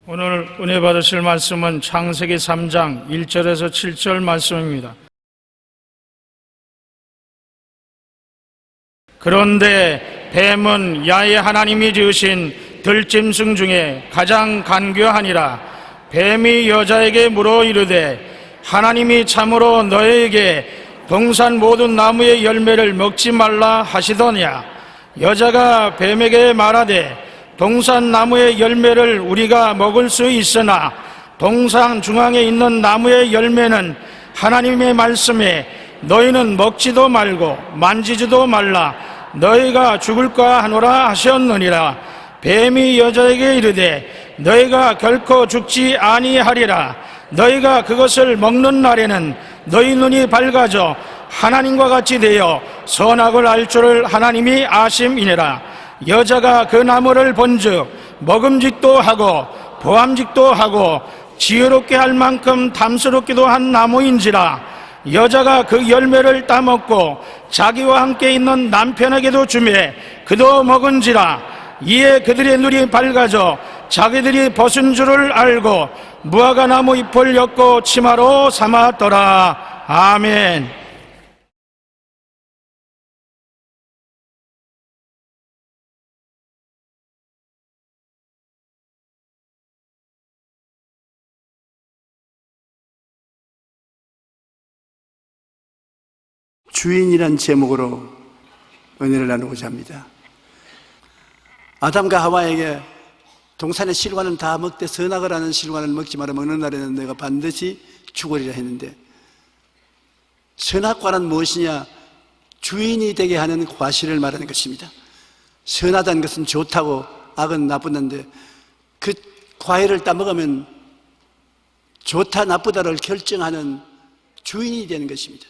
오늘 은혜 받으실 말씀은 창세기 3장 1절에서 7절 말씀입니다. 그런데 뱀은 야훼 하나님이 지으신 들짐승 중에 가장 간교하니라. 뱀이 여자에게 물어 이르되 하나님이 참으로 너에게 동산 모든 나무의 열매를 먹지 말라 하시더냐. 여자가 뱀에게 말하되 동산 나무의 열매를 우리가 먹을 수 있으나 동산 중앙에 있는 나무의 열매는 하나님의 말씀에 너희는 먹지도 말고 만지지도 말라 너희가 죽을까 하노라 하셨느니라. 뱀이 여자에게 이르되 너희가 결코 죽지 아니하리라. 너희가 그것을 먹는 날에는 너희 눈이 밝아져 하나님과 같이 되어 선악을 알 줄을 하나님이 아심이니라. 여자가 그 나무를 본즉 먹음직도 하고 보암직도 하고 지혜롭게 할 만큼 탐스럽기도 한 나무인지라. 여자가 그 열매를 따먹고 자기와 함께 있는 남편에게도 주매 그도 먹은지라. 이에 그들의 눈이 밝아져 자기들이 벗은 줄을 알고 무화과 나무 잎을 엮고 치마로 삼았더라. 아멘. 주인이란 제목으로 은혜를 나누고자 합니다. 아담과 하와에게 동산의 실과는 다 먹되 선악을 하는 실과는 먹지 마라. 먹는 날에는 내가 반드시 죽으리라 했는데, 선악과는 무엇이냐? 주인이 되게 하는 과실을 말하는 것입니다. 선하다는 것은 좋다고 악은 나쁘다는데 그 과일을 따먹으면 좋다 나쁘다를 결정하는 주인이 되는 것입니다.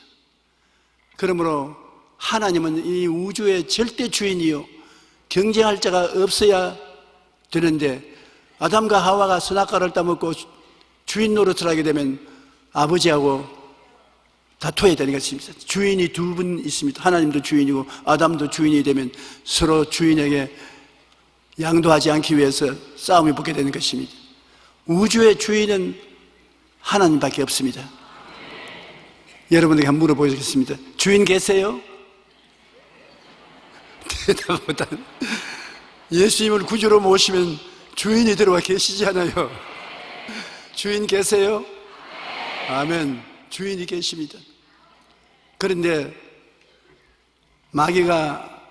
그러므로 하나님은 이 우주의 절대 주인이요 경쟁할 자가 없어야 되는데, 아담과 하와가 선악과를 따먹고 주인 노릇을 하게 되면 아버지하고 다퉈야 되는 것입니다. 주인이 두 분 있습니다. 하나님도 주인이고 아담도 주인이 되면 서로 주인에게 양도하지 않기 위해서 싸움이 붙게 되는 것입니다. 우주의 주인은 하나님밖에 없습니다. 여러분에게 한번 물어보겠습니다. 주인 계세요? 대답보다는 예수님을 구주로 모시면 주인이 들어와 계시지 않아요? 주인 계세요? 아멘. 주인이 계십니다. 그런데 마귀가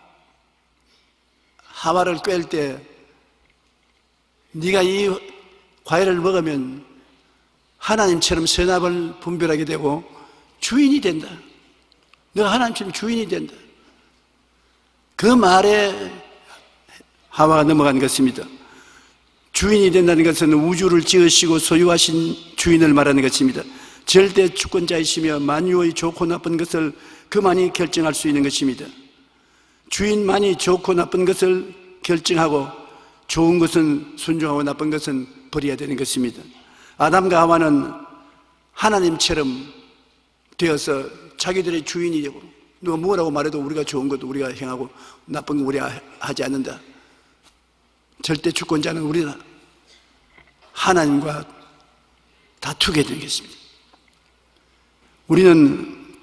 하와를 꿰을 때 네가 이 과일을 먹으면 하나님처럼 선악을 분별하게 되고 주인이 된다. 너가 하나님처럼 주인이 된다. 그 말에 하와가 넘어간 것입니다. 주인이 된다는 것은 우주를 지으시고 소유하신 주인을 말하는 것입니다. 절대 주권자이시며 만유의 좋고 나쁜 것을 그만이 결정할 수 있는 것입니다. 주인만이 좋고 나쁜 것을 결정하고 좋은 것은 순종하고 나쁜 것은 버려야 되는 것입니다. 아담과 하와는 하나님처럼 되어서 자기들의 주인이 되고, 누가 뭐라고 말해도 우리가 좋은 것도 우리가 행하고 나쁜 거 우리가 하지 않는다. 절대 주권자는 우리가 하나님과 다투게 되는 것입니다. 우리는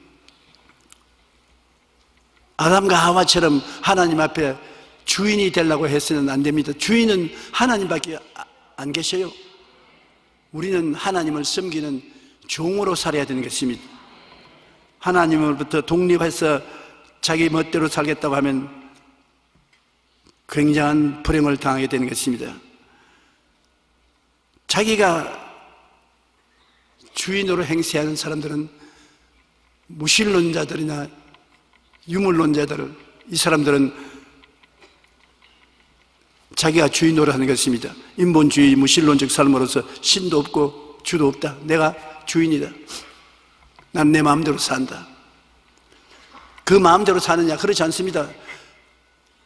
아담과 하와처럼 하나님 앞에 주인이 되려고 해서는 안 됩니다. 주인은 하나님밖에 안 계셔요. 우리는 하나님을 섬기는 종으로 살아야 되는 것입니다. 하나님으로부터 독립해서 자기 멋대로 살겠다고 하면 굉장한 불행을 당하게 되는 것입니다. 자기가 주인으로 행세하는 사람들은 무신론자들이나 유물론자들, 이 사람들은 자기가 주인으로 하는 것입니다. 인본주의 무신론적 삶으로서 신도 없고 주도 없다. 내가 주인이다. 난 내 마음대로 산다. 그 마음대로 사느냐? 그렇지 않습니다.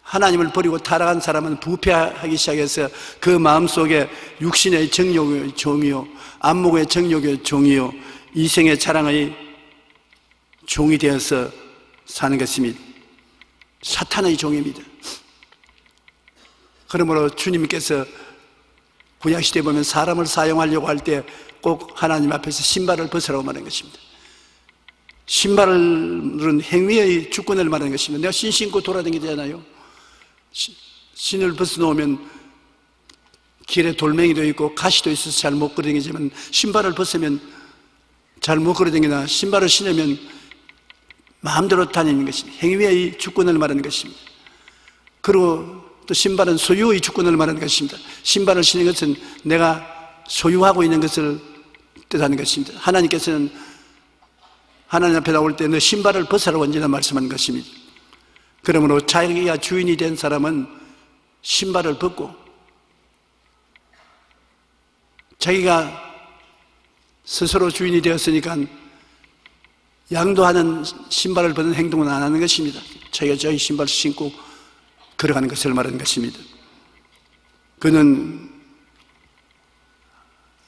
하나님을 버리고 타락한 사람은 부패하기 시작해서 그 마음속에 육신의 정욕의 종이요, 안목의 정욕의 종이요, 이생의 자랑의 종이 되어서 사는 것입니다. 사탄의 종입니다. 그러므로 주님께서 구약시대에 보면 사람을 사용하려고 할 때 꼭 하나님 앞에서 신발을 벗으라고 말하는 것입니다. 신발은 행위의 주권을 말하는 것입니다. 내가 신 신고 돌아다니잖아요. 신을 벗어놓으면 길에 돌멩이도 있고 가시도 있어서 잘 못 걸어다니지만, 신발을 벗으면 잘 못 걸어다니나 신발을 신으면 마음대로 다니는 것입니다. 행위의 주권을 말하는 것입니다. 그리고 또 신발은 소유의 주권을 말하는 것입니다. 신발을 신는 것은 내가 소유하고 있는 것을 뜻하는 것입니다. 하나님께서는 하나님 앞에 나올 때 너 신발을 벗으라고 언제나 말씀하는 것입니다. 그러므로 자기가 주인이 된 사람은 신발을 벗고, 자기가 스스로 주인이 되었으니까 양도하는 신발을 벗는 행동은 안 하는 것입니다. 자기가 자기 신발을 신고 걸어가는 것을 말하는 것입니다. 그는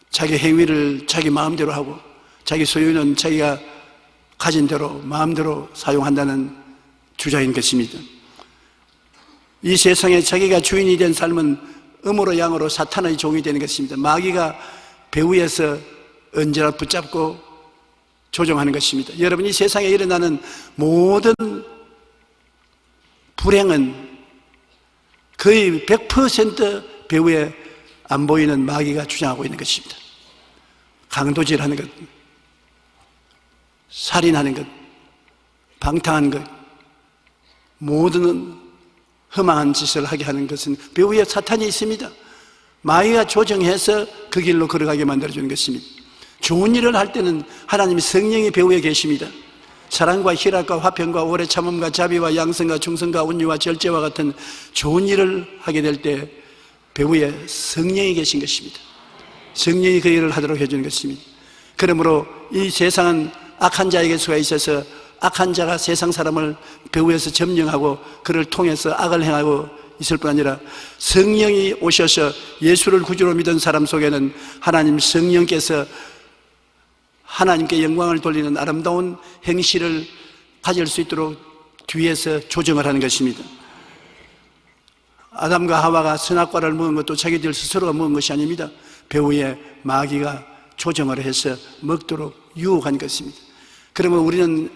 자기 행위를 자기 마음대로 하고 자기 소유는 자기가 가진 대로 마음대로 사용한다는 주장인 것입니다. 이 세상에 자기가 주인이 된 삶은 음으로 양으로 사탄의 종이 되는 것입니다. 마귀가 배후에서 언제나 붙잡고 조종하는 것입니다. 여러분, 이 세상에 일어나는 모든 불행은 거의 100% 배후에 안 보이는 마귀가 주장하고 있는 것입니다. 강도질하는 것, 살인하는 것, 방탕한 것, 모든 험한 짓을 하게 하는 것은 배후에 사탄이 있습니다. 마귀가 조정해서 그 길로 걸어가게 만들어주는 것입니다. 좋은 일을 할 때는 하나님의 성령이 배후에 계십니다. 사랑과 희락과 화평과 오래 참음과 자비와 양성과 충성과 온유와 절제와 같은 좋은 일을 하게 될 때 배후에 성령이 계신 것입니다. 성령이 그 일을 하도록 해주는 것입니다. 그러므로 이 세상은 악한 자에게 수가 있어서 악한 자가 세상 사람을 배후에서 점령하고 그를 통해서 악을 행하고 있을 뿐 아니라, 성령이 오셔서 예수를 구주로 믿은 사람 속에는 하나님 성령께서 하나님께 영광을 돌리는 아름다운 행실을 가질 수 있도록 뒤에서 조정을 하는 것입니다. 아담과 하와가 선악과를 먹은 것도 자기들 스스로가 먹은 것이 아닙니다. 배후에 마귀가 조정을 해서 먹도록 유혹한 것입니다. 그러면 우리는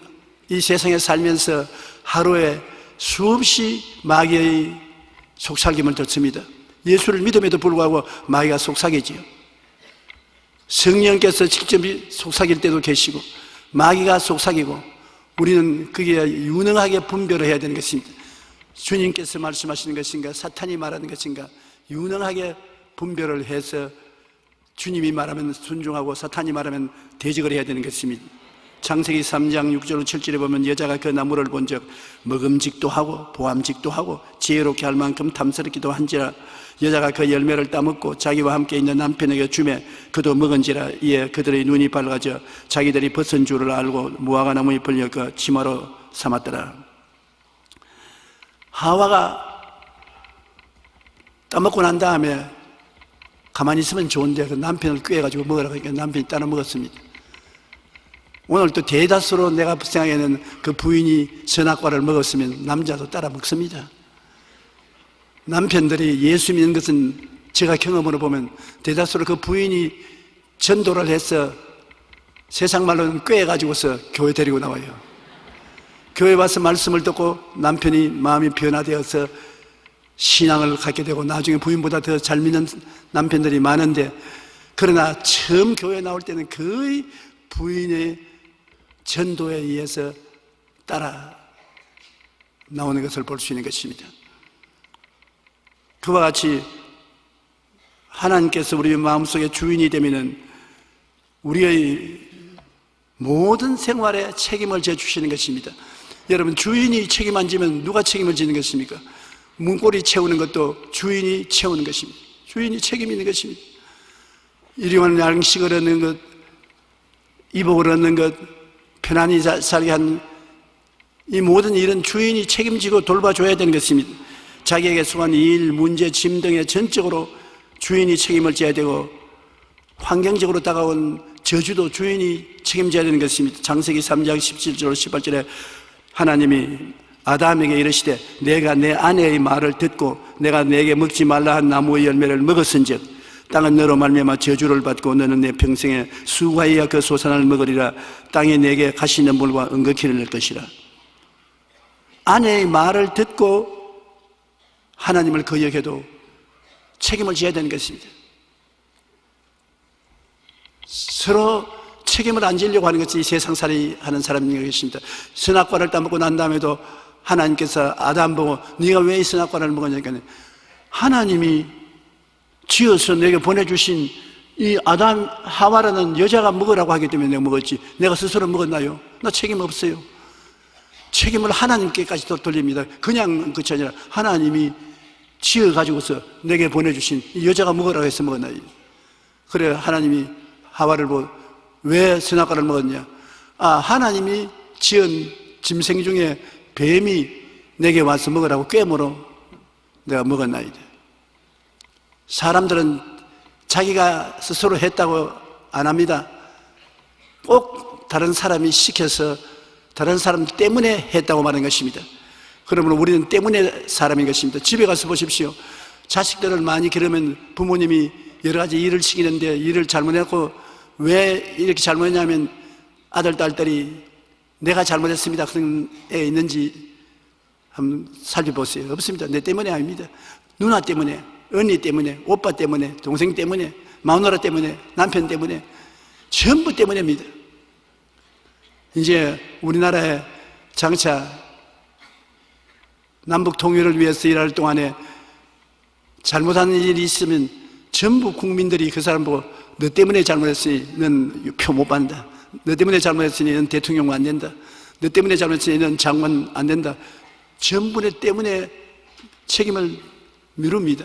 이 세상에 살면서 하루에 수없이 마귀의 속삭임을 듣습니다. 예수를 믿음에도 불구하고 마귀가 속삭이지요. 성령께서 직접 속삭일 때도 계시고 마귀가 속삭이고, 우리는 그게 유능하게 분별을 해야 되는 것입니다. 주님께서 말씀하시는 것인가 사탄이 말하는 것인가 유능하게 분별을 해서 주님이 말하면 순종하고 사탄이 말하면 대적을 해야 되는 것입니다. 창세기 3장 6절 7절에 보면 여자가 그 나무를 본즉 먹음직도 하고 보암직도 하고 지혜롭게 할 만큼 탐스럽기도 한지라 여자가 그 열매를 따먹고 자기와 함께 있는 남편에게 주매 그도 먹은지라 이에 그들의 눈이 밝아져 자기들이 벗은 줄을 알고 무화과 나무 잎을 엮어 치마로 삼았더라. 하와가 따먹고 난 다음에 가만히 있으면 좋은데 그 남편을 꾀해가지고 먹으라고 하니까 남편이 따라 먹었습니다. 오늘 또 대다수로 내가 생각에는 그 부인이 선악과를 먹었으면 남자도 따라 먹습니다. 남편들이 예수 믿는 것은 제가 경험으로 보면 대다수로 그 부인이 전도를 해서 세상 말로는 꾀해가지고서 교회 데리고 나와요. 교회 와서 말씀을 듣고 남편이 마음이 변화되어서 신앙을 갖게 되고 나중에 부인보다 더 잘 믿는 남편들이 많은데, 그러나 처음 교회 나올 때는 거의 부인의 전도에 의해서 따라 나오는 것을 볼 수 있는 것입니다. 그와 같이 하나님께서 우리 마음속에 주인이 되면은 우리의 모든 생활에 책임을 져주시는 것입니다. 여러분, 주인이 책임 안 지면 누가 책임을 지는 것입니까? 문고리 채우는 것도 주인이 채우는 것입니다. 주인이 책임 있는 것입니다. 일용할 양식을 얻는 것, 이복을 얻는 것, 편안히 살게 한 이 모든 일은 주인이 책임지고 돌봐줘야 되는 것입니다. 자기에게 속한 일, 문제, 짐 등에 전적으로 주인이 책임을 져야 되고, 환경적으로 다가온 저주도 주인이 책임져야 되는 것입니다. 창세기 3장 17절 18절에 하나님이 아담에게 이르시되 내가 내 아내의 말을 듣고 내가 내게 먹지 말라 한 나무의 열매를 먹었은즉 땅은 너로 말미암아 저주를 받고 너는 내 평생에 수과이야 그 소산을 먹으리라. 땅이 내게 가시 있는 물과 은거키를 낼 것이라. 아내의 말을 듣고 하나님을 거역해도 책임을 져야 되는 것입니다. 서로 책임을 안 지려고 하는 것이 세상살이 하는 사람이 계십니다. 선악과를 따먹고 난 다음에도 하나님께서 아담 보고 네가 왜 이 선악과를 먹었냐니까 하나님이 지어서 내게 보내주신 이 아담 하와라는 여자가 먹으라고 하기 때문에 내가 먹었지 내가 스스로 먹었나요? 나 책임 없어요. 책임을 하나님께까지 돌립니다. 그냥 그것이 아니라 하나님이 지어가지고서 내게 보내주신 이 여자가 먹으라고 해서 먹었나요? 그래 하나님이 하와를 보고 왜 선악과를 먹었냐? 하나님이 지은 짐승 중에 뱀이 내게 와서 먹으라고 꿰물어 내가 먹었나이다. 사람들은 자기가 스스로 했다고 안 합니다. 꼭 다른 사람이 시켜서 다른 사람 때문에 했다고 말하는 것입니다. 그러므로 우리는 때문에 사람인 것입니다. 집에 가서 보십시오. 자식들을 많이 기르면 부모님이 여러 가지 일을 시키는데 일을 잘못했고 왜 이렇게 잘못했냐면 아들, 딸들이 내가 잘못했습니다 그런 애 있는지 한번 살펴보세요. 없습니다. 내 때문에 아닙니다. 누나 때문에, 언니 때문에, 오빠 때문에, 동생 때문에, 마누라 때문에, 남편 때문에 전부 때문입니다. 이제 우리나라에 장차 남북 통일을 위해서 일할 동안에 잘못한 일이 있으면 전부 국민들이 그 사람 보고 너 때문에 잘못했으니 넌 표 못 받는다. 너 때문에 잘못했으니 넌 대통령 안 된다. 너 때문에 잘못했으니 넌 장관 안 된다. 전부 내 때문에 책임을 미룹니다.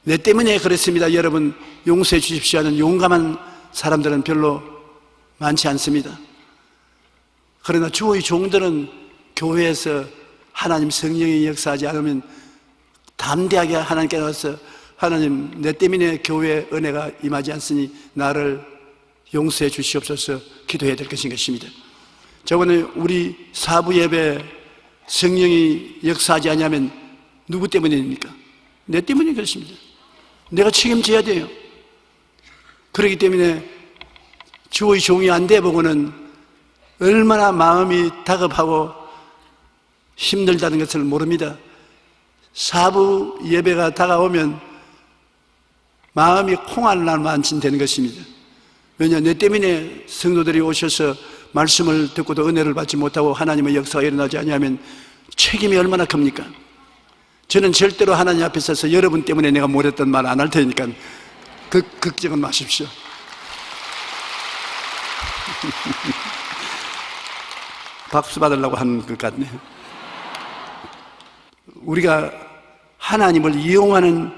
내 때문에 그랬습니다. 여러분 용서해 주십시오 하는 용감한 사람들은 별로 많지 않습니다. 그러나 주의 종들은 교회에서 하나님 성령이 역사하지 않으면 담대하게 하나님께 나와서 하나님 내 때문에 교회에 은혜가 임하지 않으니 나를 용서해 주시옵소서 기도해야 될 것입니다. 저번에 우리 사부 예배 성령이 역사하지 않으면 누구 때문입니까? 내 때문에 그렇습니다. 내가 책임져야 돼요. 그렇기 때문에 주의 종이 안 돼 보고는 얼마나 마음이 다급하고 힘들다는 것을 모릅니다. 사부 예배가 다가오면 마음이 콩알날만치 되는 것입니다. 왜냐, 내 때문에 성도들이 오셔서 말씀을 듣고도 은혜를 받지 못하고 하나님의 역사가 일어나지 않으면 책임이 얼마나 큽니까? 저는 절대로 하나님 앞에 서서 여러분 때문에 내가 못했던 말 안 할 테니까 걱정은 마십시오. 박수 받으려고 하는 것 같네요. 우리가 하나님을 이용하는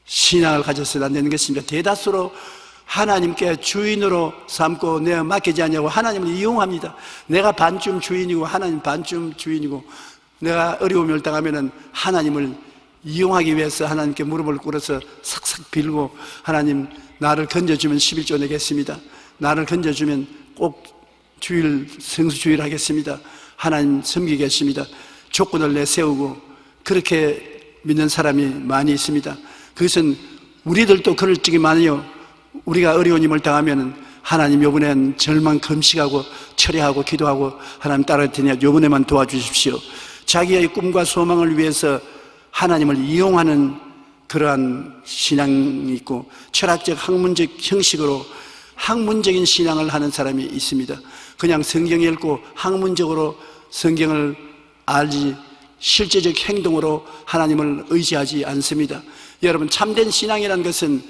신앙을 가졌어야 되는 것입니다. 대다수로 하나님께 주인으로 삼고 내가 맡기지 않냐고 하나님을 이용합니다. 내가 반쯤 주인이고 하나님 반쯤 주인이고 내가 어려움을 당하면 하나님을 이용하기 위해서 하나님께 무릎을 꿇어서 삭삭 빌고 하나님 나를 건져주면 11조 내겠습니다. 나를 건져주면 꼭 주일 성수주일 하겠습니다. 하나님 섬기겠습니다. 조건을 내세우고 그렇게 믿는 사람이 많이 있습니다. 그것은 우리들도 그럴 적이 많아요. 우리가 어려운 힘을 당하면 하나님 요번엔 절망 금식하고 철회하고 기도하고 하나님 따를 테니 요번에만 도와주십시오. 자기의 꿈과 소망을 위해서 하나님을 이용하는 그러한 신앙이 있고 철학적 학문적 형식으로 학문적인 신앙을 하는 사람이 있습니다. 그냥 성경 읽고 학문적으로 성경을 알지 실제적 행동으로 하나님을 의지하지 않습니다. 여러분 참된 신앙이라는 것은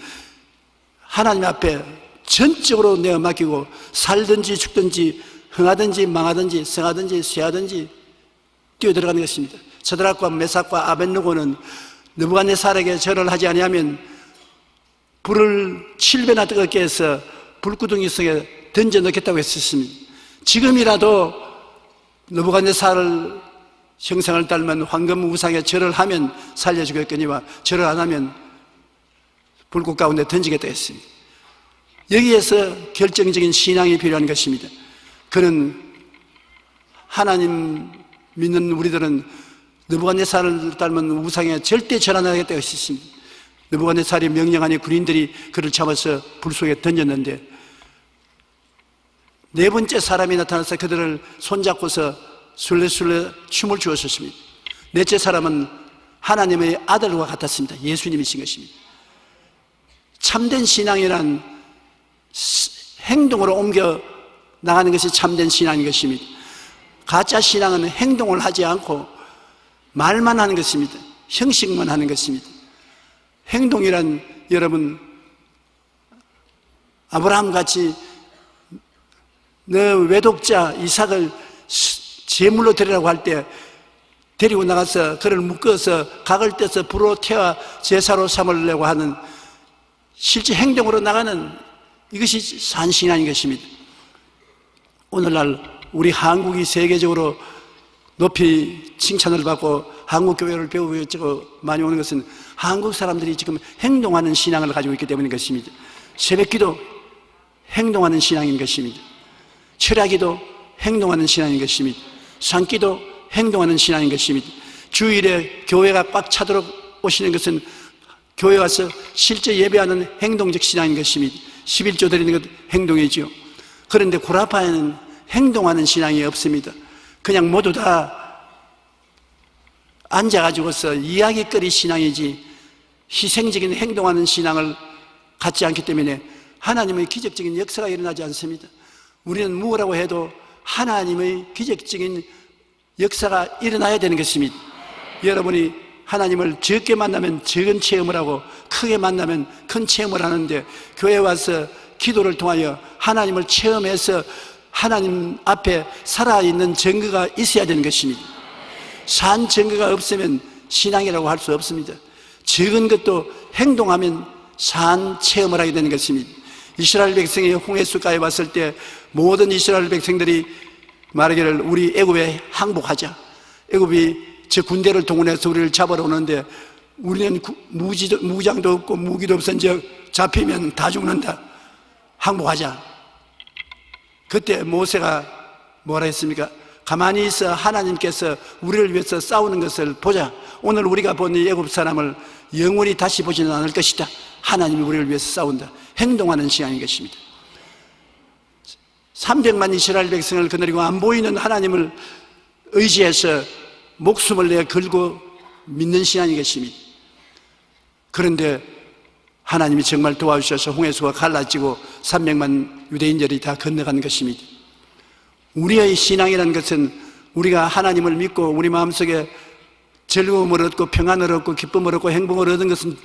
하나님 앞에 전적으로 내가 맡기고 살든지 죽든지 흥하든지 망하든지 성하든지 쇠하든지 뛰어들어가는 것입니다. 서드락과 메삭과 아벳느고는 느부갓네살에게 절을 하지 아니하면 불을 7배나 뜨겁게 해서 불구덩이 속에 던져 넣겠다고 했었습니다. 지금이라도 느부갓네살 형상을 닮은 황금 우상에 절을 하면 살려주겠거니와 절을 안 하면 불꽃 가운데 던지겠다 했습니다. 여기에서 결정적인 신앙이 필요한 것입니다. 그는 하나님 믿는 우리들은 느부갓네살을 닮은 우상에 절대 절 안 하겠다고 했습니다. 느부갓네살이 명령하니 군인들이 그를 잡아서 불 속에 던졌는데 네 번째 사람이 나타나서 그들을 손잡고서 술래술래 춤을 추었습니다. 넷째 사람은 하나님의 아들과 같았습니다. 예수님이신 것입니다. 참된 신앙이란 행동으로 옮겨 나가는 것이 참된 신앙인 것입니다. 가짜 신앙은 행동을 하지 않고 말만 하는 것입니다. 형식만 하는 것입니다. 행동이란 여러분 아브라함같이 너 외독자 이삭을 제물로 드리라고 할 때 데리고 나가서 그를 묶어서 각을 떼서 불로 태워 제사로 삼으려고 하는 실제 행동으로 나가는 이것이 산신앙인 것입니다. 오늘날 우리 한국이 세계적으로 높이 칭찬을 받고 한국 교회를 배우고 많이 오는 것은 한국 사람들이 지금 행동하는 신앙을 가지고 있기 때문인 것입니다. 새벽기도 행동하는 신앙인 것입니다. 철야기도 행동하는 신앙인 것입니다. 산기도 행동하는 신앙인 것입니다. 주일에 교회가 꽉 차도록 오시는 것은 교회 와서 실제 예배하는 행동적 신앙인 것입니다. 11조 드리는 것 행동이죠. 그런데 구라파에는 행동하는 신앙이 없습니다. 그냥 모두 다 앉아가지고서 이야기거리 신앙이지 희생적인 행동하는 신앙을 갖지 않기 때문에 하나님의 기적적인 역사가 일어나지 않습니다. 우리는 무엇이라고 해도 하나님의 기적적인 역사가 일어나야 되는 것입니다. 여러분이 하나님을 적게 만나면 적은 체험을 하고 크게 만나면 큰 체험을 하는데 교회에 와서 기도를 통하여 하나님을 체험해서 하나님 앞에 살아있는 증거가 있어야 되는 것입니다. 산 증거가 없으면 신앙이라고 할 수 없습니다. 적은 것도 행동하면 산 체험을 하게 되는 것입니다. 이스라엘 백성이 홍해수가에 왔을 때 모든 이스라엘 백성들이 말하기를 우리 애굽에 항복하자. 애굽이 저 군대를 동원해서 우리를 잡으러 오는데 우리는 무장도 없고 무기도 없은즉 잡히면 다 죽는다. 항복하자. 그때 모세가 뭐라 했습니까? 가만히 있어 하나님께서 우리를 위해서 싸우는 것을 보자. 오늘 우리가 본 이 애굽 사람을 영원히 다시 보지는 않을 것이다. 하나님이 우리를 위해서 싸운다. 행동하는 신앙인 것입니다. 300만 이스라엘 백성을 거느리고 안 보이는 하나님을 의지해서 목숨을 내 걸고 믿는 신앙인 것입니다. 그런데 하나님이 정말 도와주셔서 홍해수가 갈라지고 300만 유대인들이 다 건너간 것입니다. 우리의 신앙이라는 것은 우리가 하나님을 믿고 우리 마음속에 즐거움을 얻고 평안을 얻고 기쁨을 얻고 행복을 얻은 것은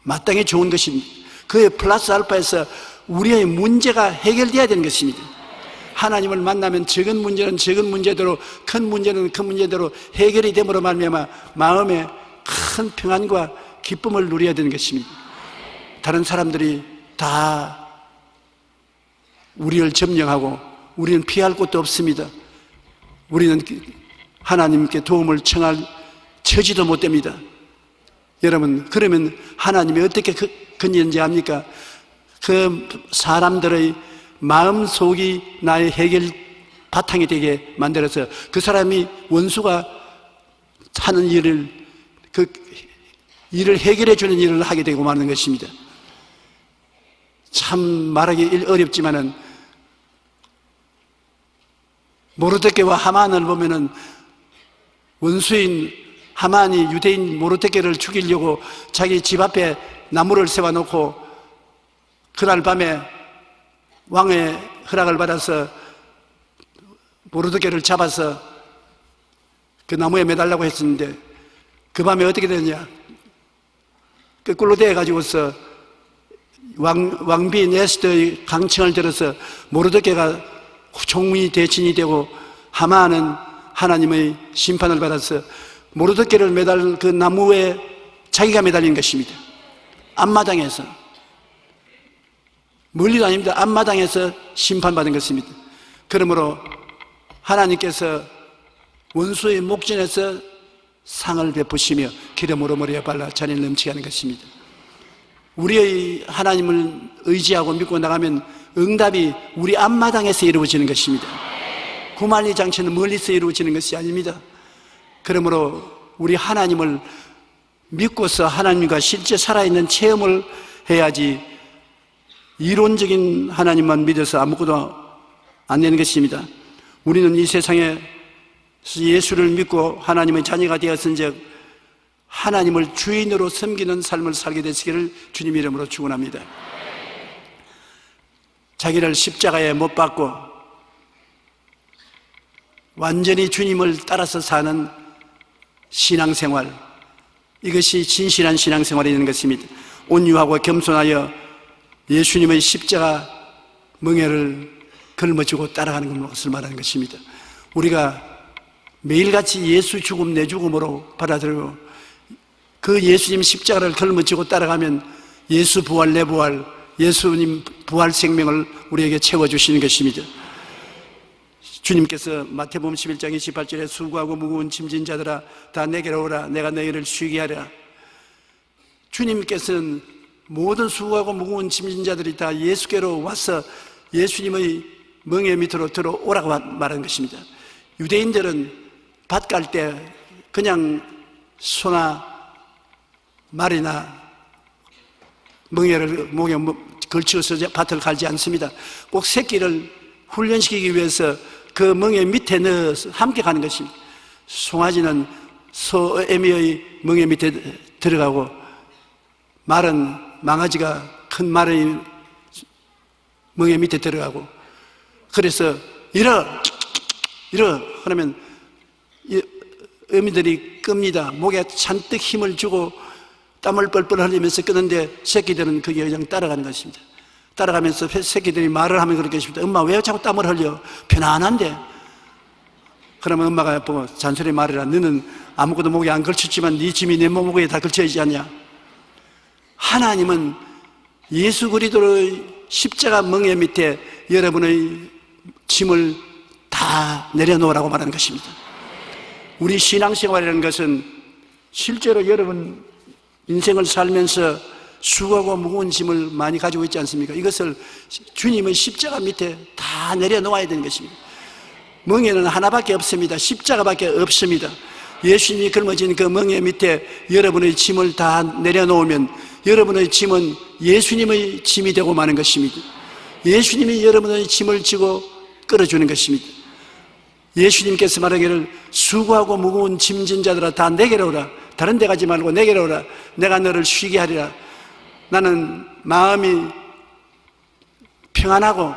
마땅히 좋은 것입니다. 그의 플러스 알파에서 우리의 문제가 해결되어야 되는 것입니다. 하나님을 만나면 적은 문제는 적은 문제대로 큰 문제는 큰 문제대로 해결이 됨으로 말미암아 마음에 큰 평안과 기쁨을 누려야 되는 것입니다. 다른 사람들이 다 우리를 점령하고 우리는 피할 곳도 없습니다. 우리는 하나님께 도움을 청할 처지도 못 됩니다. 여러분, 그러면 하나님이 어떻게 건지는지 압니까? 그 사람들의 마음속이 나의 해결 바탕이 되게 만들어서 그 사람이 원수가 하는 일을 그 일을 해결해 주는 일을 하게 되고 마는 것입니다. 참 말하기 어렵지만은 모르드게와 하만을 보면은 원수인 하만이 유대인 모르드게를 죽이려고 자기 집 앞에 나무를 세워놓고 그날 밤에 왕의 허락을 받아서 모르드게를 잡아서 그 나무에 매달라고 했었는데 그 밤에 어떻게 되느냐? 거꾸로 대가지고서 왕비 네스더의 강청을 들어서 모르드게가 총리 대신이 되고 하만은 하나님의 심판을 받아서 모르드게를 매달 그 나무에 자기가 매달린 것입니다. 앞마당에서 멀리도 아닙니다. 앞마당에서 심판받은 것입니다. 그러므로 하나님께서 원수의 목전에서 상을 베푸시며 기름으로 머리에 발라 잔을 넘치게 하는 것입니다. 우리의 하나님을 의지하고 믿고 나가면 응답이 우리 앞마당에서 이루어지는 것입니다. 구만리 장치는 멀리서 이루어지는 것이 아닙니다. 그러므로 우리 하나님을 믿고서 하나님과 실제 살아있는 체험을 해야지 이론적인 하나님만 믿어서 아무것도 안 되는 것입니다. 우리는 이 세상에 예수를 믿고 하나님의 자녀가 되었은즉 하나님을 주인으로 섬기는 삶을 살게 되시기를 주님 이름으로 축원합니다. 자기를 십자가에 못 박고 완전히 주님을 따라서 사는 신앙생활, 이것이 진실한 신앙생활이 되는 것입니다. 온유하고 겸손하여 예수님의 십자가 멍에를 걸머쥐고 따라가는 것을 말하는 것입니다. 우리가 매일같이 예수 죽음 내 죽음으로 받아들이고 그 예수님 십자가를 걸머쥐고 따라가면 예수 부활 내 부활, 예수님 부활 생명을 우리에게 채워주시는 것입니다. 주님께서 마태복음 11장 28절에 수고하고 무거운 짐진 자들아 다 내게로 오라 내가 너희를 쉬게 하리라. 주님께서는 모든 수고하고 무거운 짐진 자들이 다 예수께로 와서 예수님의 멍에 밑으로 들어오라고 말하는 것입니다. 유대인들은 밭 갈 때 그냥 소나 말이나 멍에를 목에 걸치어서 밭을 갈지 않습니다. 꼭 새끼를 훈련시키기 위해서 그 멍에 밑에 넣어서 함께 가는 것입니다. 송아지는 소애미의 멍에 밑에 들어가고 말은 망아지가 큰 말의 멍에 밑에 들어가고 그래서 이러 그러면 어미들이 끕니다. 목에 잔뜩 힘을 주고 땀을 뻘뻘 흘리면서 끄는데 새끼들은 그게 그냥 따라가는 것입니다. 따라가면서 새끼들이 말을 하면 그렇게 싶다. 엄마 왜 자꾸 땀을 흘려? 편안한데. 그러면 엄마가 보고 잔소리 말이라 너는 아무것도 목에 안 걸쳤지만 네 짐이 내 목에 다 걸쳐 있지 않냐? 하나님은 예수 그리스도의 십자가 멍에 밑에 여러분의 짐을 다 내려놓으라고 말하는 것입니다. 우리 신앙생활이라는 것은 실제로 여러분 인생을 살면서 수고하고 무거운 짐을 많이 가지고 있지 않습니까? 이것을 주님의 십자가 밑에 다 내려놓아야 되는 것입니다. 멍에는 하나밖에 없습니다. 십자가밖에 없습니다. 예수님이 걸머진 그 멍에 밑에 여러분의 짐을 다 내려놓으면 여러분의 짐은 예수님의 짐이 되고 마는 것입니다. 예수님이 여러분의 짐을 지고 끌어주는 것입니다. 예수님께서 말하기를 수고하고 무거운 짐진 자들아 다 내게로 오라. 다른 데 가지 말고 내게로 오라. 내가 너를 쉬게 하리라. 나는 마음이 평안하고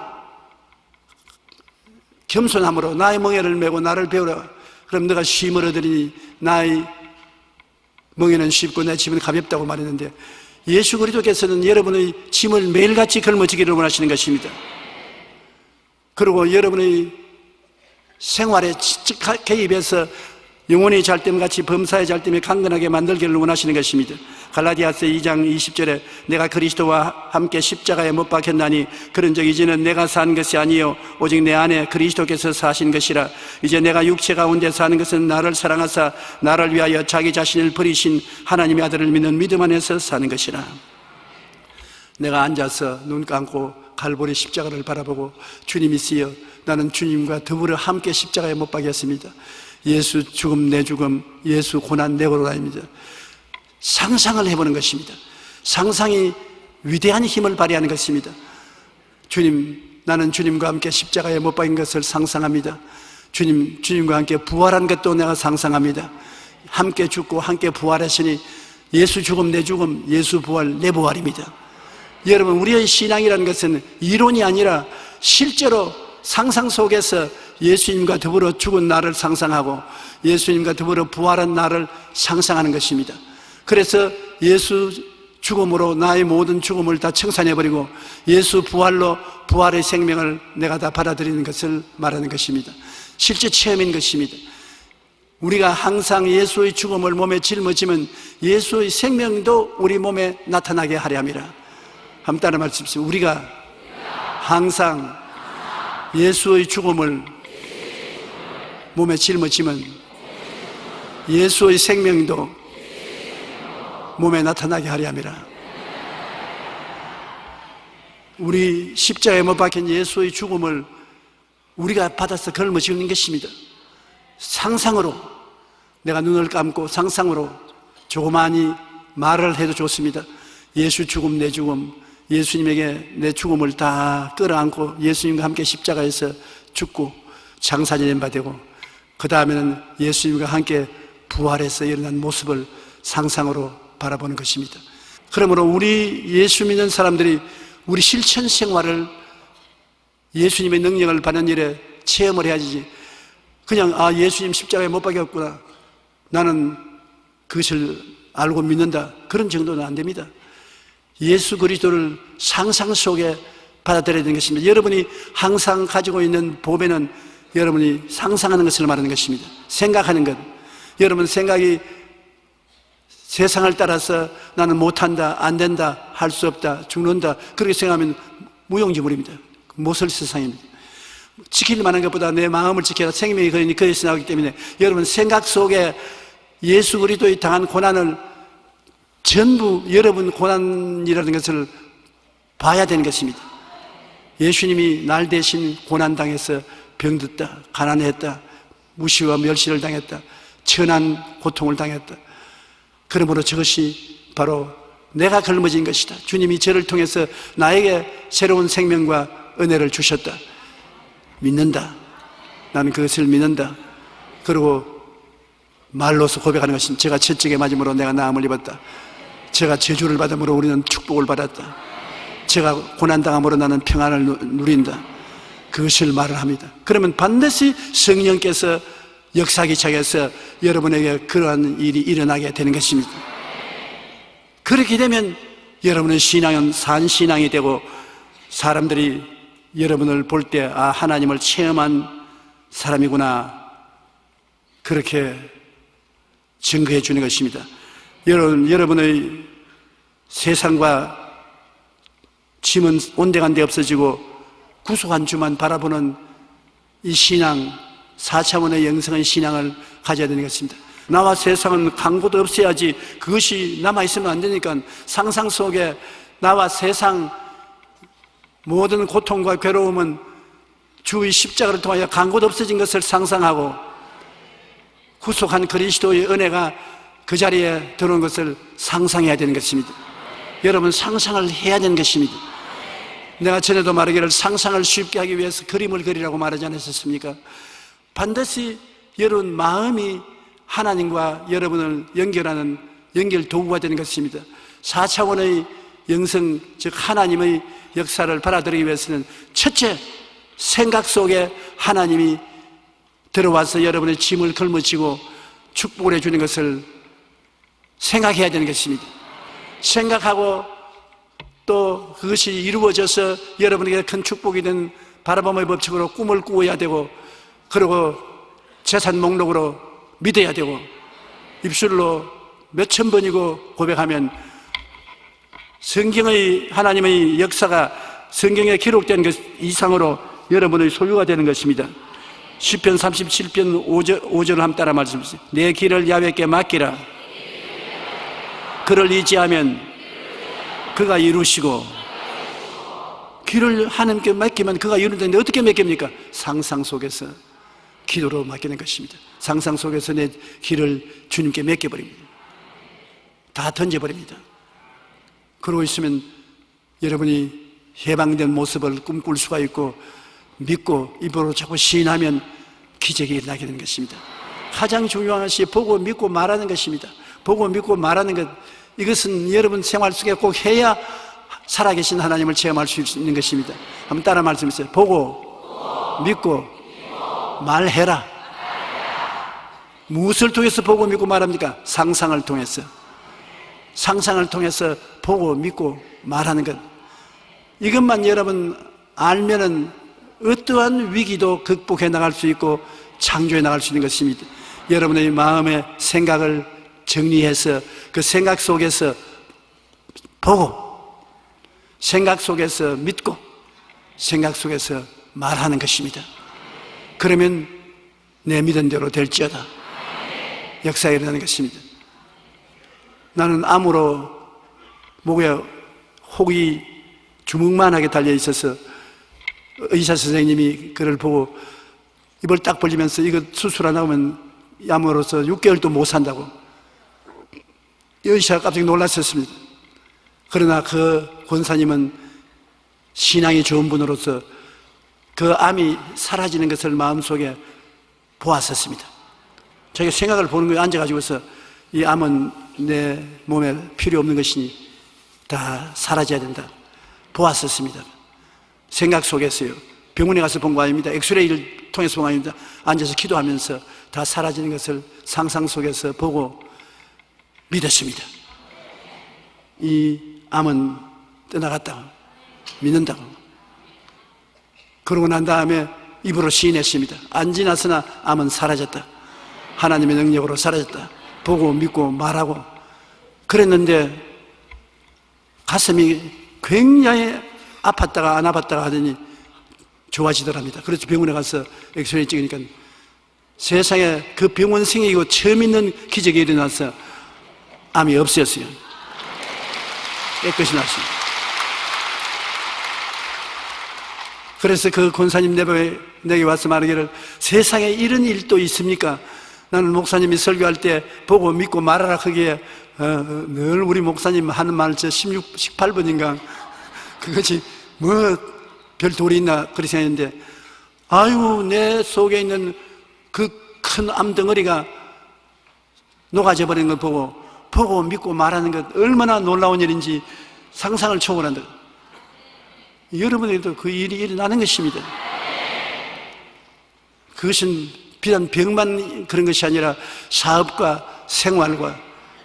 겸손함으로 나의 멍에를 메고 나를 배우라. 그럼 너가 쉼을 얻으리니 나의 멍에는 쉽고 내 짐은 가볍다고 말했는데 예수 그리스도께서는 여러분의 짐을 매일같이 걸머지기를 원하시는 것입니다. 그리고 여러분의 생활에 직접 개입해서 영혼이 잘됨같이 범사의 잘됨에 강건하게 만들기를 원하시는 것입니다. 갈라디아서 2장 20절에 내가 그리스도와 함께 십자가에 못 박혔나니 그런즉 이제는 내가 산 것이 아니요 오직 내 안에 그리스도께서 사신 것이라. 이제 내가 육체 가운데 사는 것은 나를 사랑하사 나를 위하여 자기 자신을 버리신 하나님의 아들을 믿는 믿음 안에서 사는 것이라. 내가 앉아서 눈 감고 갈보리 십자가를 바라보고 주님이 있으여 나는 주님과 더불어 함께 십자가에 못 박혔습니다. 예수 죽음 내 죽음, 예수 고난 내 고난입니다. 상상을 해보는 것입니다. 상상이 위대한 힘을 발휘하는 것입니다. 주님, 나는 주님과 함께 십자가에 못 박힌 것을 상상합니다. 주님과 함께 부활한 것도 내가 상상합니다. 함께 죽고 함께 부활하시니 예수 죽음 내 죽음, 예수 부활 내 부활입니다. 여러분, 우리의 신앙이라는 것은 이론이 아니라 실제로 상상 속에서 예수님과 더불어 죽은 나를 상상하고 예수님과 더불어 부활한 나를 상상하는 것입니다. 그래서 예수 죽음으로 나의 모든 죽음을 다 청산해버리고 예수 부활로 부활의 생명을 내가 다 받아들이는 것을 말하는 것입니다. 실제 체험인 것입니다. 우리가 항상 예수의 죽음을 몸에 짊어지면 예수의 생명도 우리 몸에 나타나게 하려 함이라. 한번 따라 말씀하십시오. 우리가 항상 예수의 죽음을 몸에 짊어지면 예수의 생명도 몸에 나타나게 하려 함이라. 우리 십자가에 못 박힌 예수의 죽음을 우리가 받아서 걸머쥐는 것입니다. 상상으로 내가 눈을 감고 상상으로 조그마니 말을 해도 좋습니다. 예수 죽음 내 죽음, 예수님에게 내 죽음을 다 끌어안고 예수님과 함께 십자가에서 죽고 장사지낸 바 되고, 그 다음에는 예수님과 함께 부활해서 일어난 모습을 상상으로 바라보는 것입니다. 그러므로 우리 예수 믿는 사람들이 우리 실천 생활을 예수님의 능력을 받는 일에 체험을 해야지, 그냥 예수님 십자가에 못 박혔구나, 나는 그것을 알고 믿는다, 그런 정도는 안 됩니다. 예수 그리스도를 상상 속에 받아들여야 되는 것입니다. 여러분이 항상 가지고 있는 보배는 여러분이 상상하는 것을 말하는 것입니다. 생각하는 것. 여러분 생각이 세상을 따라서 나는 못한다, 안 된다, 할 수 없다, 죽는다, 그렇게 생각하면 무용지물입니다. 모슬 세상입니다. 지킬 만한 것보다 내 마음을 지켜라, 생명이 거기서 나오기 때문에 여러분 생각 속에 예수 그리스도의 당한 고난을 전부 여러분 고난이라는 것을 봐야 되는 것입니다. 예수님이 날 대신 고난당해서 병듣다, 가난했다, 무시와 멸시를 당했다, 천한 고통을 당했다. 그러므로 저것이 바로 내가 걸머진 것이다. 주님이 저를 통해서 나에게 새로운 생명과 은혜를 주셨다. 믿는다. 나는 그것을 믿는다. 그리고 말로서 고백하는 것입니다. 제가 채찍에 맞음으로 내가 나음을 입었다. 제가 저주를 받음으로 우리는 축복을 받았다. 제가 고난당함으로 나는 평안을 누린다. 그것을 말을 합니다. 그러면 반드시 성령께서 역사기차에서 여러분에게 그러한 일이 일어나게 되는 것입니다. 그렇게 되면 여러분의 신앙은 산신앙이 되고 사람들이 여러분을 볼 때 하나님을 체험한 사람이구나, 그렇게 증거해 주는 것입니다. 여러분의 세상과 짐은 온데간데 없어지고 구속한 주만 바라보는 이 신앙, 4차원의 영성의 신앙을 가져야 되는 것입니다. 나와 세상은 강도도 없어야지, 그것이 남아있으면 안 되니까 상상 속에 나와 세상 모든 고통과 괴로움은 주의 십자가를 통하여 강고도 없어진 것을 상상하고 구속한 그리스도의 은혜가 그 자리에 들어온 것을 상상해야 되는 것입니다. 여러분 상상을 해야 되는 것입니다. 내가 전에도 말하기를 상상을 쉽게 하기 위해서 그림을 그리라고 말하지 않았습니까? 반드시 여러분 마음이 하나님과 여러분을 연결하는 연결 도구가 되는 것입니다. 4차원의 영성, 즉 하나님의 역사를 받아들이기 위해서는 첫째, 생각 속에 하나님이 들어와서 여러분의 짐을 걸머쥐고 축복을 해주는 것을 생각해야 되는 것입니다. 생각하고 또 그것이 이루어져서 여러분에게 큰 축복이 된 바라봄의 법칙으로 꿈을 꾸어야 되고, 그리고 재산 목록으로 믿어야 되고, 입술로 몇천 번이고 고백하면 성경의 하나님의 역사가 성경에 기록된 것 이상으로 여러분의 소유가 되는 것입니다. 시편 37편 5절을 한번 따라 말씀하세요. 내 길을 야훼께 맡기라. 그를 의지하면 그가 이루시고, 길을 하나님께 맡기면 그가 이루는데 어떻게 맡깁니까? 상상 속에서 기도로 맡기는 것입니다. 상상 속에서 내 길을 주님께 맡겨버립니다. 다 던져버립니다. 그러고 있으면 여러분이 해방된 모습을 꿈꿀 수가 있고, 믿고 입으로 자꾸 시인하면 기적이 일어나게 되는 것입니다. 가장 중요한 것이 보고 믿고 말하는 것입니다. 보고 믿고 말하는 것, 이것은 여러분 생활 속에 꼭 해야 살아계신 하나님을 체험할 수 있는 것입니다. 한번 따라 말씀하세요. 보고 믿고 말해라. 무엇을 통해서 보고 믿고 말합니까? 상상을 통해서. 상상을 통해서 보고 믿고 말하는 것, 이것만 여러분 알면은 어떠한 위기도 극복해 나갈 수 있고 창조해 나갈 수 있는 것입니다. 여러분의 마음의 생각을 정리해서 그 생각 속에서 보고, 생각 속에서 믿고, 생각 속에서 말하는 것입니다. 그러면 내 믿은 대로 될지어다. 역사가 일어나는 것입니다. 나는 암으로 목에 혹이 주먹만하게 달려 있어서 의사 선생님이 그를 보고 입을 딱 벌리면서 이거 수술 안 하면 암으로서 6개월도 못 산다고, 의사가 깜짝 놀랐었습니다. 그러나 그 권사님은 신앙이 좋은 분으로서 그 암이 사라지는 것을 마음속에 보았었습니다. 자기가 생각을 보는 거에 앉아가지고서 이 암은 내 몸에 필요 없는 것이니 다 사라져야 된다 보았었습니다. 생각 속에서요. 병원에 가서 본 거 아닙니다. 엑스레이를 통해서 본 거 아닙니다. 앉아서 기도하면서 다 사라지는 것을 상상 속에서 보고 믿었습니다. 이 암은 떠나갔다고 믿는다고. 그러고 난 다음에 입으로 시인했습니다. 안 지났으나 암은 사라졌다. 하나님의 능력으로 사라졌다. 보고 믿고 말하고 그랬는데 가슴이 굉장히 아팠다가 안 아팠다가 하더니 좋아지더랍니다. 그래서 병원에 가서 엑스레이 찍으니까 세상에 그 병원 생이고 처음 있는 기적이 일어나서 암이 없어졌어요. 깨끗이 났습니다. 그래서 그 권사님 내게 와서 말하기를 세상에 이런 일도 있습니까? 나는 목사님이 설교할 때 보고 믿고 말하라 하기에 늘 우리 목사님 하는 말 18번인가 그것이 뭐 별 도리 있나 그렇게 생각했는데 아유 내 속에 있는 그 큰 암덩어리가 녹아져 버리는 걸 보고 믿고 말하는 것 얼마나 놀라운 일인지 상상을 초월한다. 여러분에게도 그 일이 일어나는 것입니다. 그것은 비단 병만 그런 것이 아니라 사업과 생활과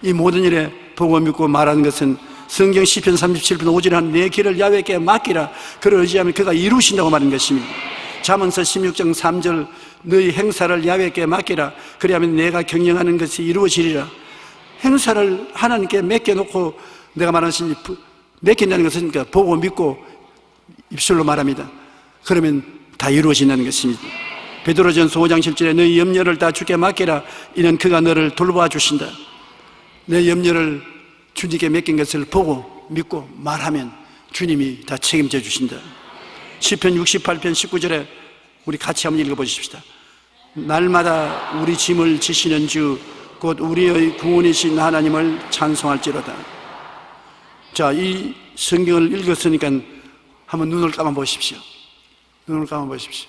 이 모든 일에 보고 믿고 말하는 것은 성경 시편 37편 5절에 한 내 길을 야훼께 맡기라 그를 의지하면 그가 이루신다고 말하는 것입니다. 잠언서 16장 3절 너희 행사를 야훼께 맡기라 그리하면 내가 경영하는 것이 이루어지리라. 행사를 하나님께 맡겨놓고 내가 말하신 맡긴다는 것은 그러니까 보고 믿고 입술로 말합니다. 그러면 다 이루어진다는 것입니다. 베드로전서 5장 7절에 너희 염려를 다 주께 맡기라 이는 그가 너를 돌보아 주신다. 내 염려를 주님께 맡긴 것을 보고 믿고 말하면 주님이 다 책임져 주신다. 시편 68편 19절에 우리 같이 한번 읽어보십시다. 날마다 우리 짐을 지시는 주 곧 우리의 구원이신 하나님을 찬송할지로다. 자, 이 성경을 읽었으니까 한번 눈을 감아 보십시오. 눈을 감아 보십시오.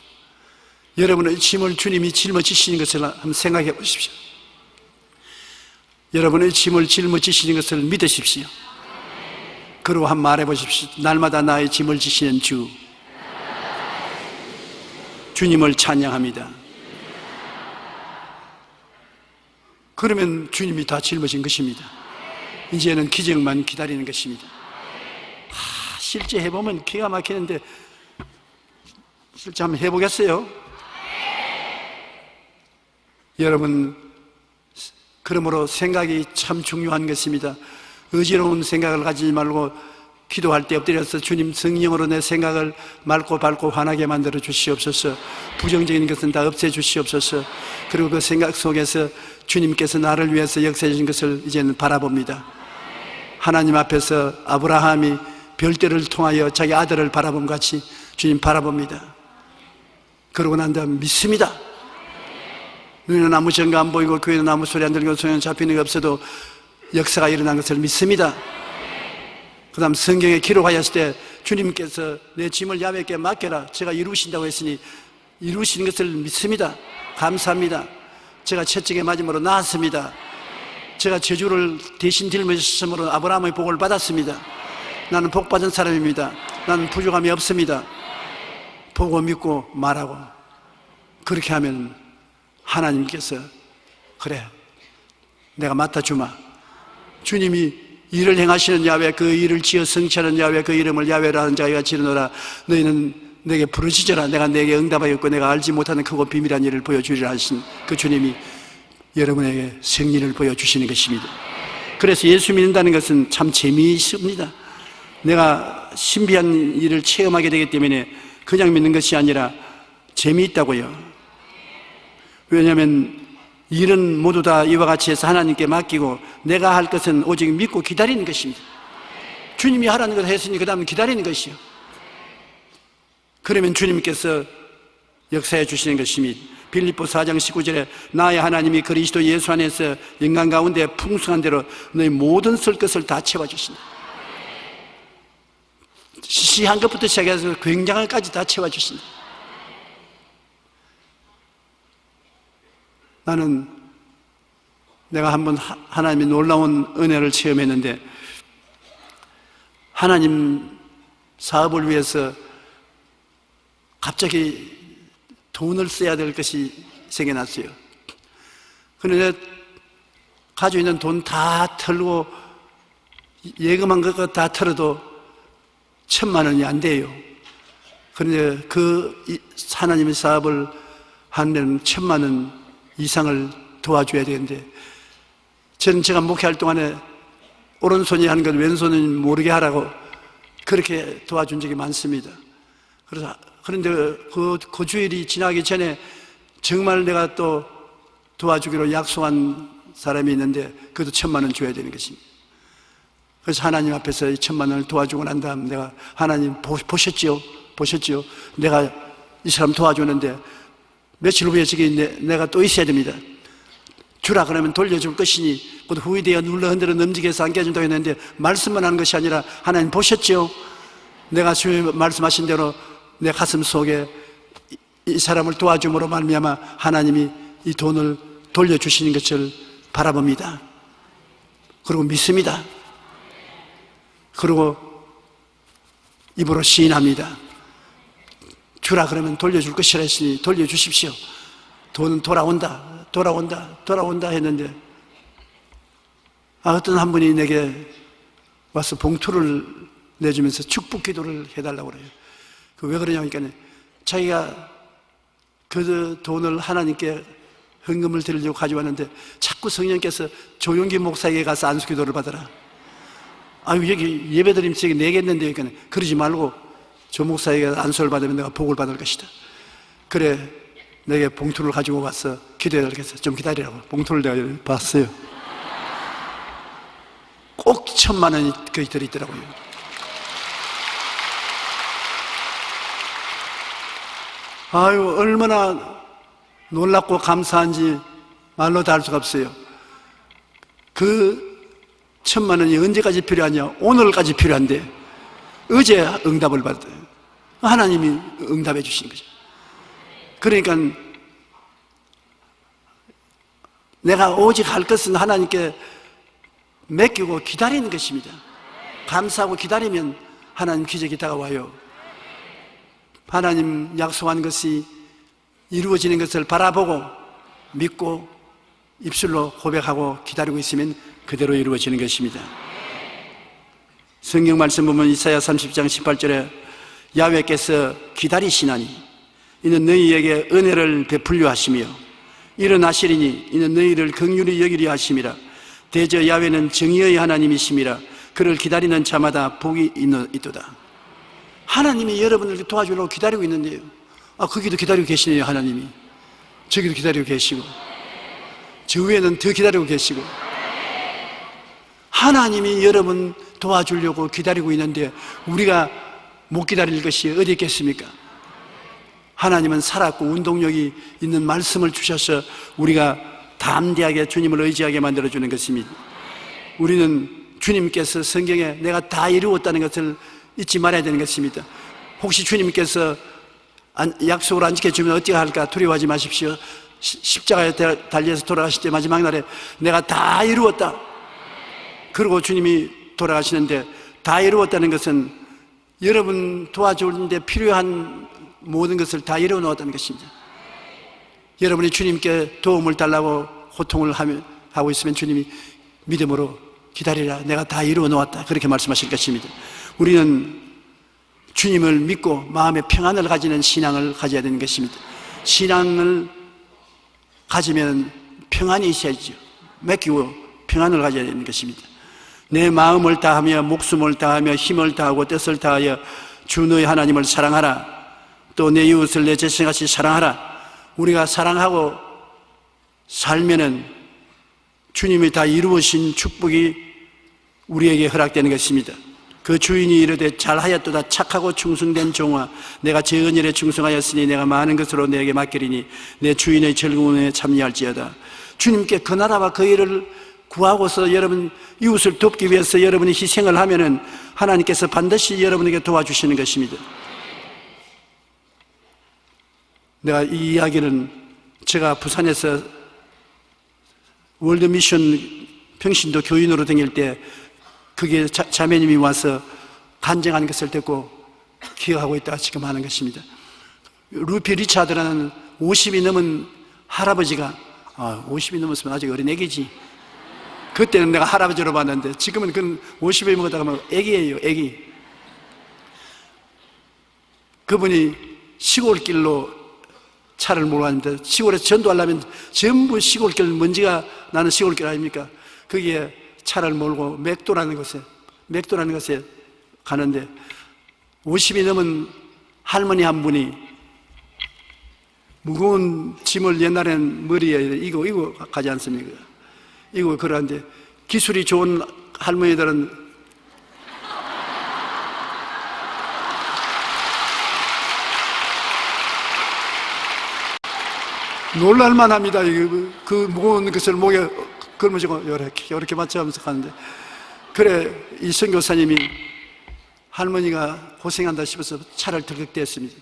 여러분의 짐을 주님이 짊어지시는 것을 한번 생각해 보십시오. 여러분의 짐을 짊어지시는 것을 믿으십시오. 그리고 한번 말해 보십시오. 날마다 나의 짐을 지시는 주 주님을 찬양합니다. 그러면 주님이 다 짊어진 것입니다. 이제는 기적만 기다리는 것입니다. 실제 해보면 기가 막히는데 실제 한번 해보겠어요? 여러분, 그러므로 생각이 참 중요한 것입니다. 의지로운 생각을 가지지 말고 기도할 때 엎드려서 주님 성령으로 내 생각을 맑고 밝고 환하게 만들어 주시옵소서. 부정적인 것은 다 없애 주시옵소서. 그리고 그 생각 속에서 주님께서 나를 위해서 역사해 주신 것을 이제는 바라봅니다. 하나님 앞에서 아브라함이 별들을 통하여 자기 아들을 바라본 같이 주님 바라봅니다. 그러고 난 다음 믿습니다. 눈에는 아무 증거 안 보이고 귀에는 아무 소리 안 들리고 손에는 잡히는 게 없어도 역사가 일어난 것을 믿습니다. 그 다음 성경에 기록하였을 때 주님께서 내 짐을 야훼께 맡겨라 제가 이루신다고 했으니 이루시는 것을 믿습니다. 감사합니다. 제가 채찍에 맞음으로 나았습니다. 제가 저주를 대신 짊어졌으므로 아브라함의 복을 받았습니다. 나는 복 받은 사람입니다. 나는 부족함이 없습니다. 보고 믿고 말하고 그렇게 하면 하나님께서 그래 내가 맡아주마. 주님이 일을 행하시는 야훼 그 일을 지어 성취하는 야훼 그 이름을 야훼라는 자가 지르노라. 너희는 내게 부르짖어라. 내가 내게 응답하였고 내가 알지 못하는 크고 비밀한 일을 보여주리라 하신 그 주님이 여러분에게 승리를 보여주시는 것입니다. 그래서 예수 믿는다는 것은 참 재미있습니다. 내가 신비한 일을 체험하게 되기 때문에 그냥 믿는 것이 아니라 재미있다고요. 왜냐하면 일은 모두 다 이와 같이 해서 하나님께 맡기고 내가 할 것은 오직 믿고 기다리는 것입니다. 주님이 하라는 것을 했으니 그 다음은 기다리는 것이요. 그러면 주님께서 역사해 주시는 것입니다. 빌립보 4장 19절에 나의 하나님이 그리스도 예수 안에서 인간 가운데 풍성한 대로 너희 모든 쓸 것을 다 채워주신다. 시시한 것부터 시작해서 굉장한 것까지 다 채워주신다. 나는 내가 한번 하나님의 놀라운 은혜를 체험했는데, 하나님 사업을 위해서 갑자기 돈을 써야 될 것이 생겨났어요. 그런데 가지고 있는 돈 다 털고 예금한 것 다 털어도 1,000만 원이 안 돼요. 그런데 그 하나님의 사업을 하는 데는 1,000만 원 이상을 도와줘야 되는데, 저는 제가 목회할 동안에 오른손이 하는 것 왼손은 모르게 하라고 그렇게 도와준 적이 많습니다. 그런데 그 주일이 지나기 전에 정말 내가 또 도와주기로 약속한 사람이 있는데, 그것도 1,000만 원 줘야 되는 것입니다. 그래서 하나님 앞에서 1,000만 원을 도와주고 난 다음 내가, 하나님 보셨지요? 내가 이 사람 도와주는데 며칠 후에 내가 또 있어야 됩니다. 주라 그러면 돌려줄 것이니 곧 후이되어 눌러 흔들어 넘지게해서 안 깨준다고 했는데, 말씀만 하는 것이 아니라 하나님 보셨지요? 내가 주님 말씀하신 대로 내 가슴 속에 이 사람을 도와줌으로 말미암아 하나님이 이 돈을 돌려주시는 것을 바라봅니다. 그리고 믿습니다. 그리고 입으로 시인합니다. 주라 그러면 돌려줄 것이라 했으니 돌려주십시오. 돈은 돌아온다 했는데, 어떤 한 분이 내게 와서 봉투를 내주면서 축복 기도를 해달라고 그래요. 왜 그러냐니까, 자기가 그 돈을 하나님께 헌금을 드리려고 가져왔는데 자꾸 성령께서 조용기 목사에게 가서 안수 기도를 받아라. 여기 예배드림 책에 내겠는데, 그러니까 그러지 말고 조 목사에게 안수를 받으면 내가 복을 받을 것이다. 그래, 내게 봉투를 가지고 와서 기도해달라고 해서 좀 기다리라고 봉투를 내가 봤어요. 꼭 1,000만 원이 거의 들어있더라고요. 얼마나 놀랍고 감사한지 말로 다 할 수가 없어요. 그 1,000만 원이 언제까지 필요하냐? 오늘까지 필요한데 어제 응답을 받아요. 하나님이 응답해 주신 거죠. 그러니까 내가 오직 할 것은 하나님께 맡기고 기다리는 것입니다. 감사하고 기다리면 하나님 기적이 다가와요. 하나님 약속한 것이 이루어지는 것을 바라보고 믿고 입술로 고백하고 기다리고 있으면 그대로 이루어지는 것입니다. 성경 말씀 보면 이사야 30장 18절에 야훼께서 기다리시나니 이는 너희에게 은혜를 베풀려 하시며 일어나시리니 이는 너희를 긍휼히 여기려 하심이라. 대저 야훼는 정의의 하나님이심이라. 그를 기다리는 자마다 복이 있도다. 하나님이 여러분을 도와주려고 기다리고 있는데요. 거기도 기다리고 계시네요. 하나님이 저기도 기다리고 계시고 저 위에는 더 기다리고 계시고, 하나님이 여러분 도와주려고 기다리고 있는데 우리가 못 기다릴 것이 어디 있겠습니까? 하나님은 살았고 운동력이 있는 말씀을 주셔서 우리가 담대하게 주님을 의지하게 만들어주는 것입니다. 우리는 주님께서 성경에 내가 다 이루었다는 것을 잊지 말아야 되는 것입니다. 혹시 주님께서 약속을 안 지켜주면 어떻게 할까 두려워하지 마십시오. 십자가에 달려서 돌아가실 때 마지막 날에 내가 다 이루었다. 그리고 주님이 돌아가시는데, 다 이루었다는 것은 여러분 도와주는데 필요한 모든 것을 다 이루어 놓았다는 것입니다. 여러분이 주님께 도움을 달라고 호통을 하고 있으면 주님이 믿음으로 기다리라, 내가 다 이루어 놓았다, 그렇게 말씀하실 것입니다. 우리는 주님을 믿고 마음의 평안을 가지는 신앙을 가져야 되는 것입니다. 신앙을 가지면 평안이 있어야죠. 맡기고 평안을 가져야 되는 것입니다. 내 마음을 다하며 목숨을 다하며 힘을 다하고 뜻을 다하여 주 너의 하나님을 사랑하라. 또 내 이웃을 내 자신같이 사랑하라. 우리가 사랑하고 살면은 주님이 다 이루으신 축복이 우리에게 허락되는 것입니다. 그 주인이 이르되 잘하였도다 착하고 충성된 종아 내가 제 언약에 충성하였으니 내가 많은 것으로 내게 맡기리니 내 주인의 즐거움에 참여할지어다. 주님께 그 나라와 그 일을 구하고서 여러분 이웃을 돕기 위해서 여러분이 희생을 하면은 하나님께서 반드시 여러분에게 도와주시는 것입니다. 내가 이 이야기는 제가 부산에서 월드미션 평신도 교인으로 다닐 때 그게 자매님이 와서 간증하는 것을 듣고 기억하고 있다가 지금 하는 것입니다. 루피 리차드라는 50이 넘은 할아버지가 50이 넘었으면 아직 어린 애기지. 그때는 내가 할아버지로 봤는데 지금은 그 50이 먹었다가 뭐 애기예요, 애기. 그분이 시골길로 차를 몰고 왔는데 시골에서 전도하려면 전부 시골길 먼지가 나는 시골길 아닙니까? 거기에 차를 몰고 맥도라는 곳에 가는데 50이 넘은 할머니 한 분이 무거운 짐을 옛날에는 머리에 이거 가지 않습니까? 이거 그러는데 기술이 좋은 할머니들은 놀랄만합니다. 그 무거운 것을 목에 걸머지고 이렇게 맞춰가면서 가는데 그래 이 선교사님이 할머니가 고생한다 싶어서 차를 들격대었습니다.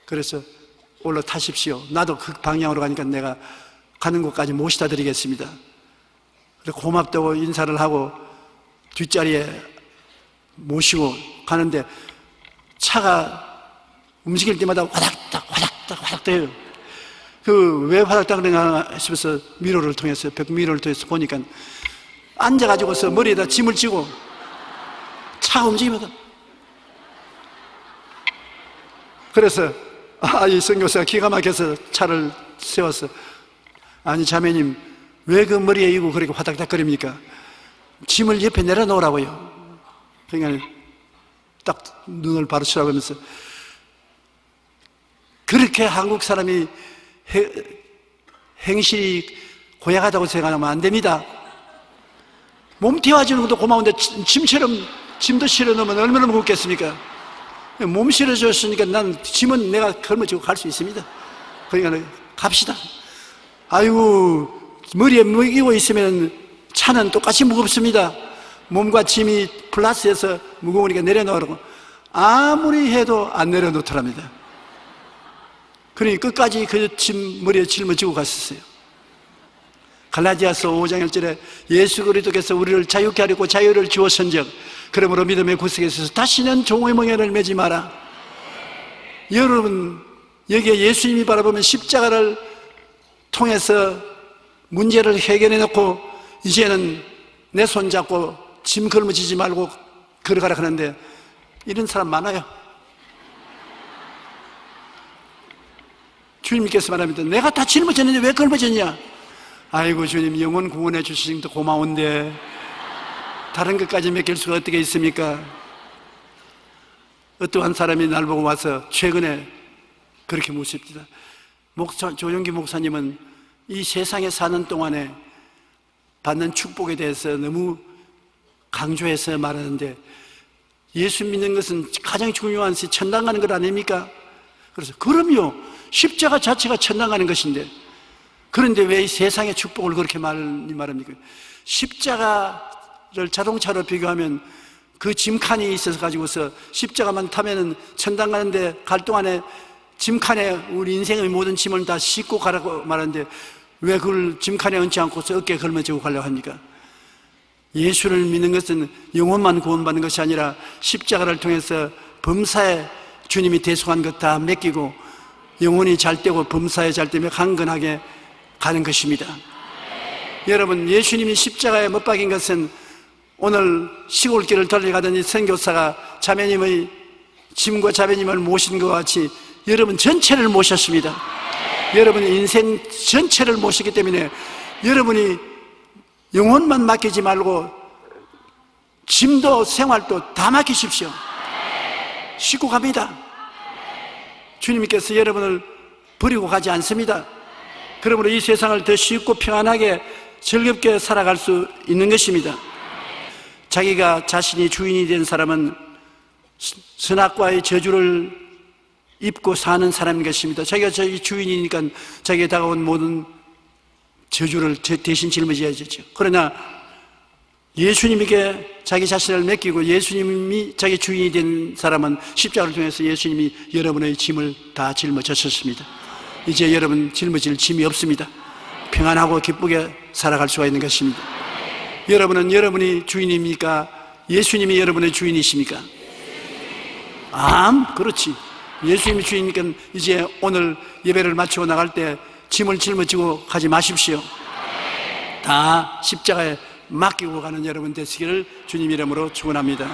그래서 올라타십시오. 나도 그 방향으로 가니까 내가 가는 곳까지 모시다 드리겠습니다. 그래 고맙다고 인사를 하고 뒷자리에 모시고 가는데 차가 움직일 때마다 화닥닥 해요. 왜 화닥닥 그러나 싶어서 미러를 통해서 벽 미러를 통해서 보니까 앉아가지고서 머리에다 짐을 지고 차가 움직이거든. 그래서 이 선교사가 기가 막혀서 차를 세웠어. 아니 자매님 왜 그 머리에 이고 그렇게 화닥닥거립니까? 짐을 옆에 내려놓으라고요. 그러니까 딱 눈을 바로 치라고 하면서 그렇게 한국 사람이 행실이 고약하다고 생각하면 안 됩니다. 몸 태워주는 것도 고마운데 짐도 실어놓으면 얼마나 무겁겠습니까? 몸 실어줬으니까 난 짐은 내가 걸머지고 갈 수 있습니다. 그러니까 갑시다. 아이고 머리에 먹이고 있으면 차는 똑같이 무겁습니다. 몸과 짐이 플러스해서 무거우니까 내려놓으라고 아무리 해도 안 내려놓더랍니다. 그러니 끝까지 그 짐 머리에 짊어지고 갔었어요. 갈라디아서 5장 1절에 예수 그리스도께서 우리를 자유케 하려고 자유를 주었은즉 그러므로 믿음의 구속에 있어서 다시는 종의 멍에를 매지 마라. 여러분 여기에 예수님이 바라보면 십자가를 통해서 문제를 해결해 놓고 이제는 내 손 잡고 짐 걸머지지 말고 걸어가라 하는데 이런 사람 많아요. 주님께서 말합니다. 내가 다 짊어졌는데 왜 걸머졌냐? 아이고 주님 영혼 구원해 주시는 것도 고마운데 다른 것까지 맡길 수가 어떻게 있습니까? 어떠한 사람이 날 보고 와서 최근에 그렇게 묻습니다. 조용기 목사님은 이 세상에 사는 동안에 받는 축복에 대해서 너무 강조해서 말하는데 예수 믿는 것은 가장 중요한 천당 가는 것 아닙니까? 그래서 그럼요. 십자가 자체가 천당 가는 것인데 그런데 왜 이 세상의 축복을 그렇게 많이 말합니까? 십자가를 자동차로 비교하면 그 짐칸이 있어서 가지고서 십자가만 타면은 천당 가는데 갈 동안에 짐칸에 우리 인생의 모든 짐을 다 싣고 가라고 말하는데 왜 그걸 짐칸에 얹지 않고서 어깨에 걸머지고 가려고 합니까? 예수를 믿는 것은 영혼만 구원받는 것이 아니라 십자가를 통해서 범사에 주님이 대속한 것 다 맡기고 영혼이 잘 되고 범사에 잘 되며 강건하게 가는 것입니다. 여러분 예수님이 십자가에 못 박인 것은 오늘 시골길을 달려가던 이 선교사가 자매님의 짐과 자매님을 모신 것 같이 여러분 전체를 모셨습니다. 여러분 인생 전체를 모시기 때문에 여러분이 영혼만 맡기지 말고 짐도 생활도 다 맡기십시오. 싣고 갑니다. 주님께서 여러분을 버리고 가지 않습니다. 그러므로 이 세상을 더 쉽고 평안하게 즐겁게 살아갈 수 있는 것입니다. 자기가 자신이 주인이 된 사람은 선악과의 저주를 입고 사는 사람인 것입니다. 자기가 자기 주인이니까 자기에 다가온 모든 저주를 대신 짊어져야죠. 그러나 예수님에게 자기 자신을 맡기고 예수님이 자기 주인이 된 사람은 십자가를 통해서 예수님이 여러분의 짐을 다 짊어졌었습니다. 이제 여러분 짊어질 짐이 없습니다. 평안하고 기쁘게 살아갈 수가 있는 것입니다. 여러분은 여러분이 주인입니까? 예수님이 여러분의 주인이십니까? 그렇지. 예수님이 주인이니까 이제 오늘 예배를 마치고 나갈 때 짐을 짊어지고 가지 마십시오. 다 십자가에 맡기고 가는 여러분 되시기를 주님 이름으로 축원합니다.